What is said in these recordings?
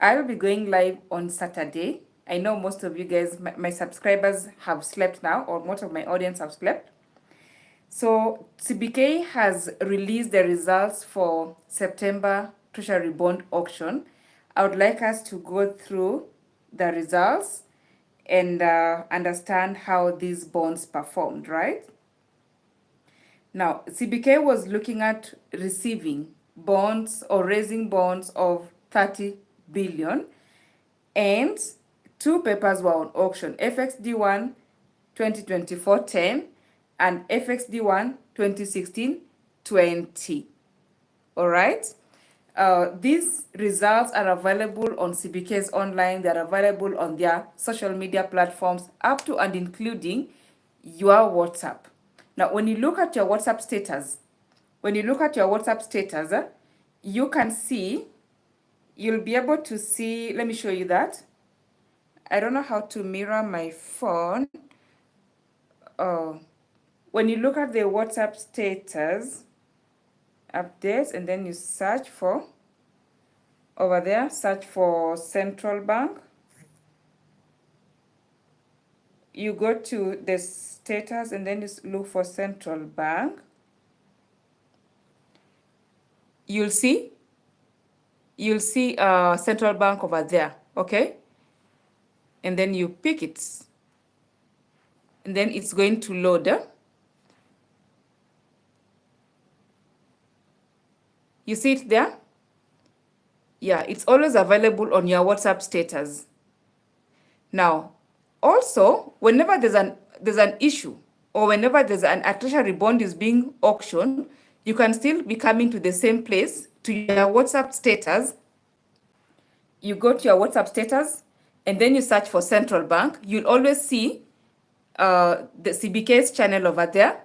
I'll be going live on Saturday. I know most of you guys, my subscribers have slept now, or most of my audience have slept. So CBK has released the results for September Treasury bond auction. I would like us to go through the results and understand how these bonds performed, right? Now, CBK was looking at receiving bonds or raising bonds of 30 billion, and two papers were on auction, FXD1 2024-10 and FXD1 2016-20. All right. These results are available on CBK's online. They're available on their social media platforms, up to and including your WhatsApp. Now, when you look at your WhatsApp status, you can see, you'll be able to see, let me show you that. I don't know how to mirror my phone. Oh, when you look at the WhatsApp status updates and then you search for, over there, search for central bank. You go to the status and then you look for central bank. You'll see central bank over there, okay? And then you pick it. And then it's going to load. You see it there? Yeah, it's always available on your WhatsApp status. Now, also, whenever there's an issue, or whenever there's a treasury bond is being auctioned, you can still be coming to the same place, to your WhatsApp status. You go to your WhatsApp status, and then you search for central bank. You'll always see the CBK's channel over there.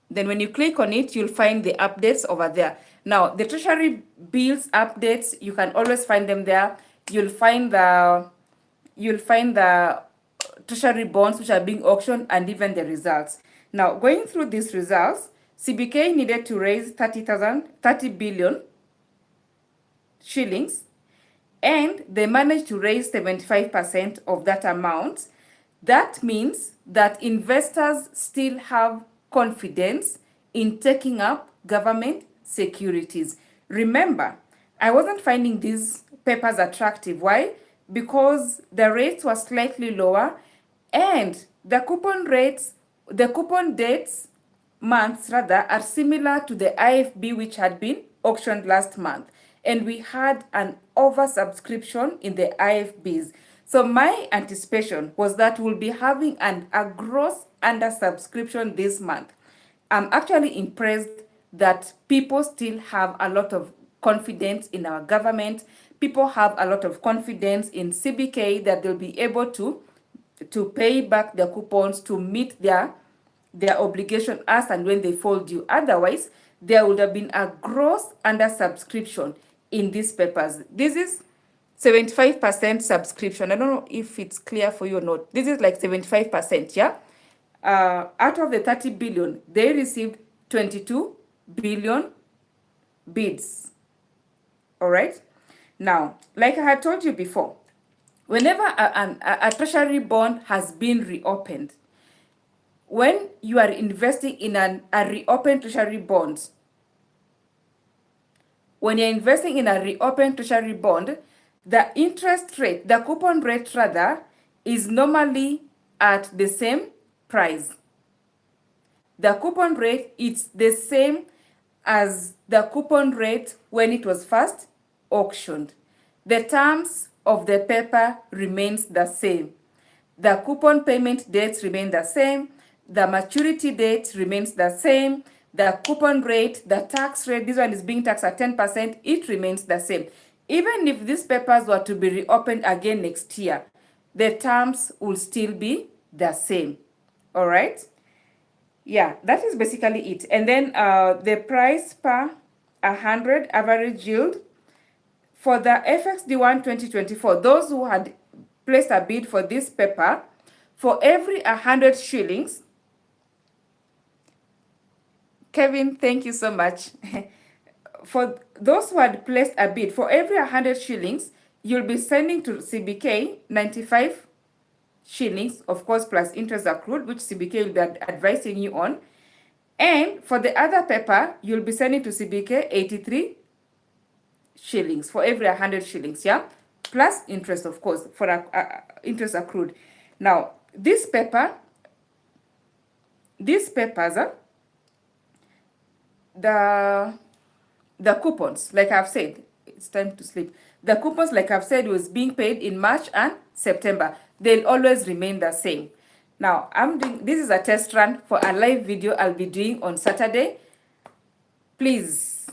Then when you click on it, you'll find the updates over there. Now, the treasury bills updates, you can always find them there. You'll find the treasury bonds which are being auctioned and even the results. Now, going through these results, CBK needed to raise 30 billion shillings, and they managed to raise 75% of that amount. That means that investors still have confidence in taking up government securities. Remember, I wasn't finding these papers attractive. Why? Because the rates were slightly lower, and the coupon dates months rather are similar to the IFB which had been auctioned last month, and we had an oversubscription in the IFBs. So my anticipation was that we'll be having a gross undersubscription this month. I'm actually impressed that people still have a lot of confidence in our government. People have a lot of confidence in CBK that they'll be able to pay back their coupons to meet their obligation as and when they fall due. Otherwise, there would have been a gross undersubscription in these papers. This is 75% subscription. I don't know if it's clear for you or not. This is like 75%, yeah? Out of the 30 billion, they received 22 billion bids. All right? Now, like I had told you before, whenever a treasury bond has been reopened, when you are investing in a reopened treasury bond, the interest rate, the coupon rate rather, is normally at the same price. The coupon rate is the same as the coupon rate when it was first auctioned. The terms of the paper remains the same. The coupon payment dates remain the same. The maturity date remains the same. The coupon rate, the tax rate, this one is being taxed at 10%, it remains the same. Even if these papers were to be reopened again next year, the terms will still be the same. All right? Yeah, that is basically it. And then the price per 100 average yield for the FXD1 2024, those who had placed a bid for this paper, for every 100 shillings, Kevin, thank you so much. For those who had placed a bid, for every 100 shillings, you'll be sending to CBK 95 shillings, of course, plus interest accrued, which CBK will be advising you on. And for the other paper, you'll be sending to CBK 83 shillings for every 100 shillings, yeah? Plus interest, of course, for interest accrued. Now, these papers, the coupons, like I've said, it's time to sleep. The coupons, like I've said, was being paid in March and September. They'll always remain the same. Now, this is a test run for a live video I'll be doing on Saturday. Please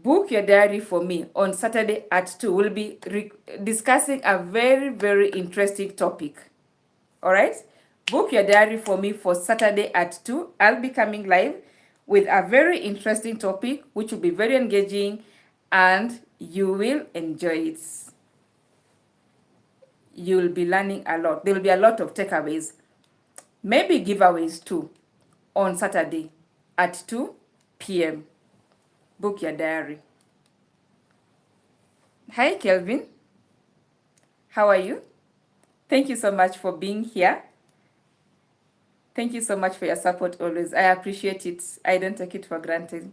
book your diary for me on Saturday at 2. We'll be discussing a very, very interesting topic. All right? Book your diary for me for Saturday at 2. I'll be coming live with a very interesting topic, which will be very engaging, and you will enjoy it. You'll be learning a lot. There will be a lot of takeaways. Maybe giveaways too on Saturday at 2 p.m. Book your diary. Hi, Kelvin. How are you? Thank you so much for being here. Thank you so much for your support always. I appreciate it. I don't take it for granted.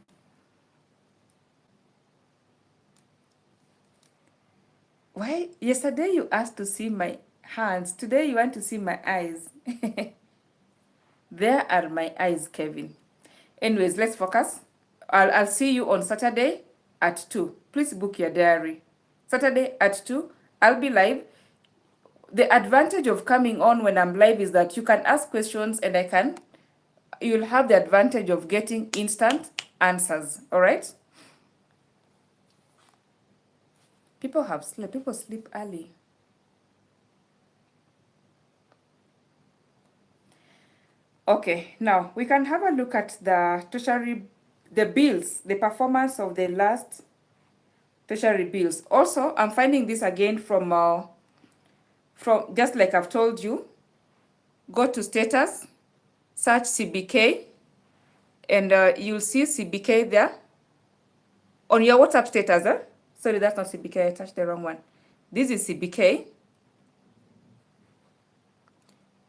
Why? Yesterday you asked to see my hands. Today you want to see my eyes. There are my eyes, Kevin. Anyways, let's focus. I'll see you on Saturday at 2. Please book your diary. Saturday at 2, I'll be live. The advantage of coming on when I'm live is that you can ask questions and you'll have the advantage of getting instant answers, all right? People sleep early. Okay, now we can have a look at the Treasury, the bills, the performance of the last Treasury bills. Also, I'm finding this again from just like I've told you, go to status, search CBK, and you'll see CBK there on your WhatsApp status. Sorry, that's not CBK. I touched the wrong one. This is CBK.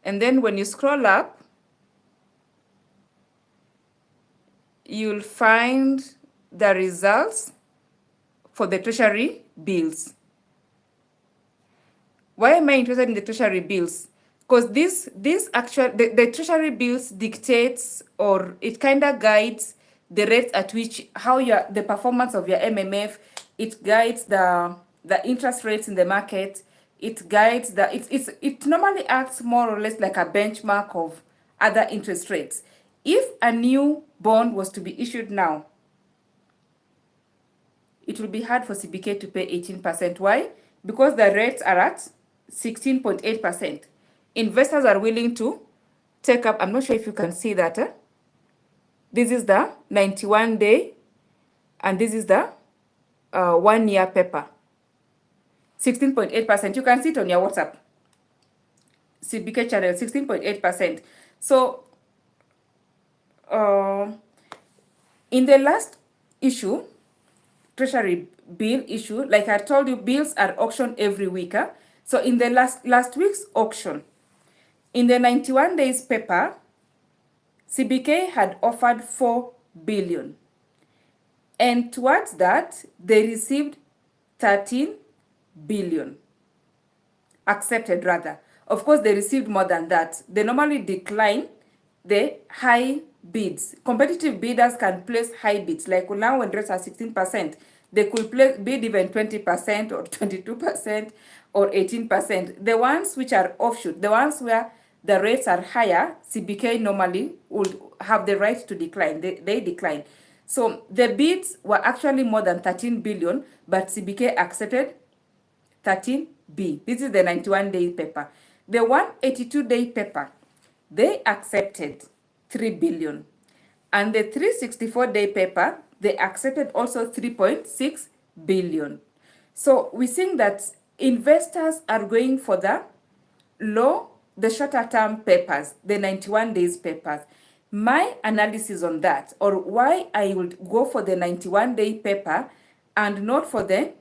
And then when you scroll up, you'll find the results for the Treasury bills. Why am I interested in the Treasury bills? Because the Treasury bills dictates, or it kind of guides the rates at which, the performance of your MMF. It guides the interest rates in the market. It guides it normally acts more or less like a benchmark of other interest rates. If a new bond was to be issued now, it will be hard for CBK to pay 18%. Why? Because the rates are at 16.8%. Investors are willing to take up, I'm not sure if you can see that. This is the 91-day, and this is the 1-year paper. 16.8%. You can see it on your WhatsApp. CBK channel, 16.8%. So, in the last issue, Treasury bill issue, like I told you, bills are auctioned every week. So in the last week's auction, in the 91 days paper, CBK had offered 4 billion. And towards that, they received 13 billion. Accepted rather. Of course, they received more than that. They normally decline the high bids. Competitive bidders can place high bids. Like now when rates are 16%, they could bid even 20% or 22% or 18%. The ones which are offshoot, the ones where the rates are higher, CBK normally would have the right to decline. They decline. So the bids were actually more than 13 billion, but CBK accepted 13B. This is the 91-day paper. The 182-day paper, they accepted 3 billion. And the 364-day paper, they accepted also 3.6 billion. So we're seeing that investors are going for the shorter term papers, the 91 days papers. My analysis on that, or why I would go for the 91-day paper and not for the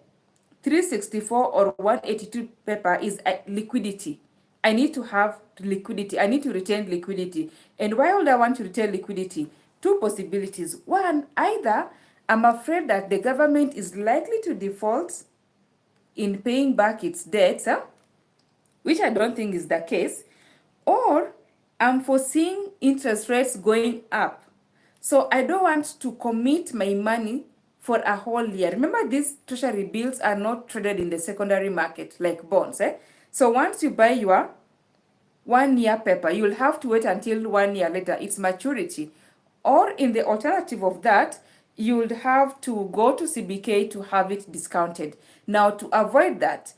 364 or 182 paper is liquidity. I need to have liquidity. I need to retain liquidity. And why would I want to retain liquidity? Two possibilities. One, either I'm afraid that the government is likely to default in paying back its debts, which I don't think is the case, or I'm foreseeing interest rates going up. So I don't want to commit my money for a whole year. Remember, these treasury bills are not traded in the secondary market like bonds. So once you buy your 1 year paper, you'll have to wait until 1 year later, its maturity. Or in the alternative of that, you'll have to go to CBK to have it discounted. Now, to avoid that,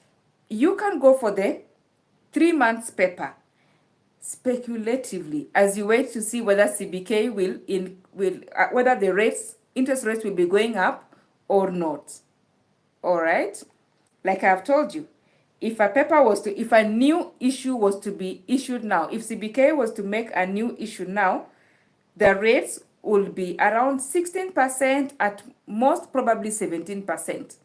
you can go for the 3 months paper speculatively as you wait to see whether CBK will whether the interest rates will be going up or not. All right, like I've told you, if a new issue was to be issued now, if CBK was to make a new issue now, the rates will be around 16%, at most probably 17%.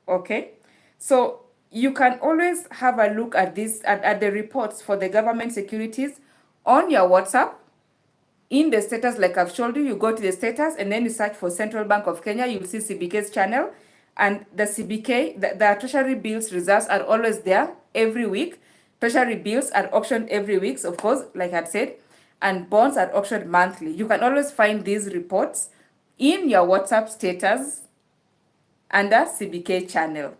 Okay, so you can always have a look at this at the reports for the government securities on your WhatsApp. In the status, like I've showed you, you go to the status and then you search for Central Bank of Kenya. You'll see CBK's channel, and the CBK, the Treasury bills results are always there every week. Treasury bills are auctioned every week, of course, like I said, and bonds are auctioned monthly. You can always find these reports in your WhatsApp status under CBK channel.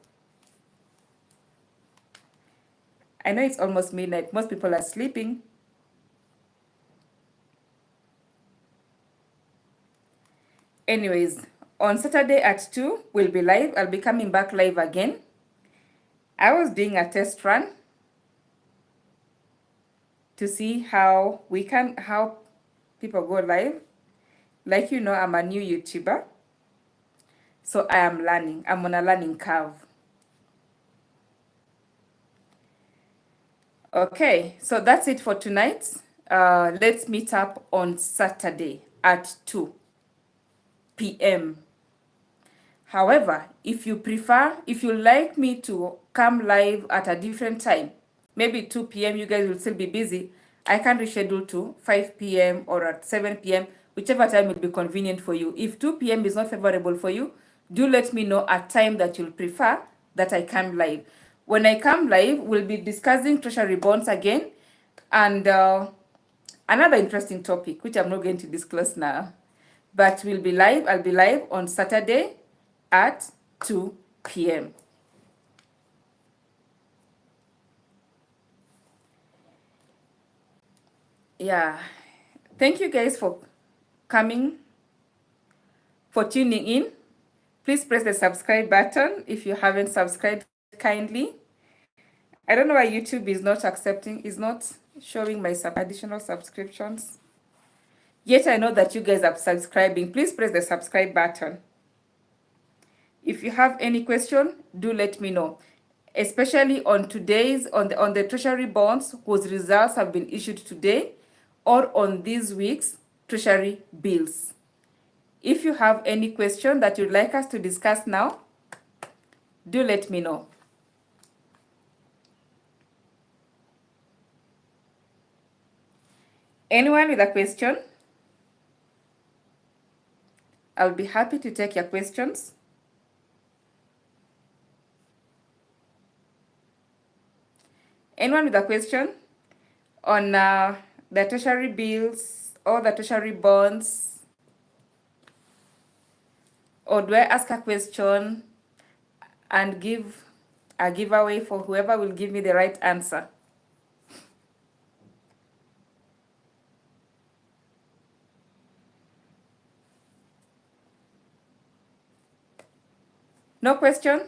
I know it's almost midnight. Most people are sleeping. Anyways, on Saturday at 2, we'll be live. I'll be coming back live again. I was doing a test run to see how people go live. Like you know, I'm a new YouTuber, so I am learning. I'm on a learning curve. Okay, so that's it for tonight. Let's meet up on Saturday at 2 p.m. However, if you like me to come live at a different time, maybe 2 p.m., you guys will still be busy, I can reschedule to 5 p.m. or at 7 p.m., whichever time will be convenient for you. If 2 p.m. is not favorable for you, do let me know a time that you'll prefer that I come live. When I come live, we'll be discussing treasury bonds again, and another interesting topic, which I'm not going to disclose now. But I'll be live on Saturday at 2 p.m. Yeah. Thank you guys for coming, for tuning in. Please press the subscribe button if you haven't subscribed kindly. I don't know why YouTube is not showing my additional subscriptions. Yet I know that you guys are subscribing. Please press the subscribe button. If you have any question, do let me know. Especially on the treasury bonds whose results have been issued today, or on this week's treasury bills. If you have any question that you'd like us to discuss now, do let me know. Anyone with a question? I'll be happy to take your questions. Anyone with a question on the treasury bills or the treasury bonds? Or do I ask a question and give a giveaway for whoever will give me the right answer? No question?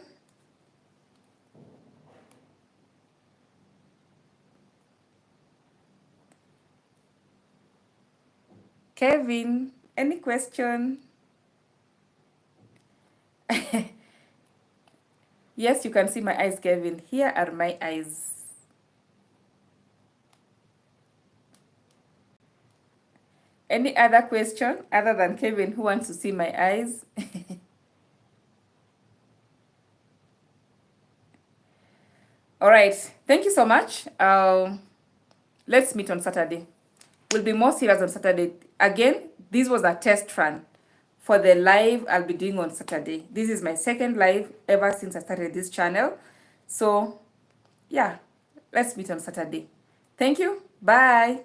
Kevin, any question? Yes, you can see my eyes, Kevin. Here are my eyes. Any other question other than Kevin who wants to see my eyes? All right. Thank you so much. Let's meet on Saturday. We'll be more serious on Saturday. Again, this was a test run for the live I'll be doing on Saturday. This is my second live ever since I started this channel. So, yeah, let's meet on Saturday. Thank you. Bye.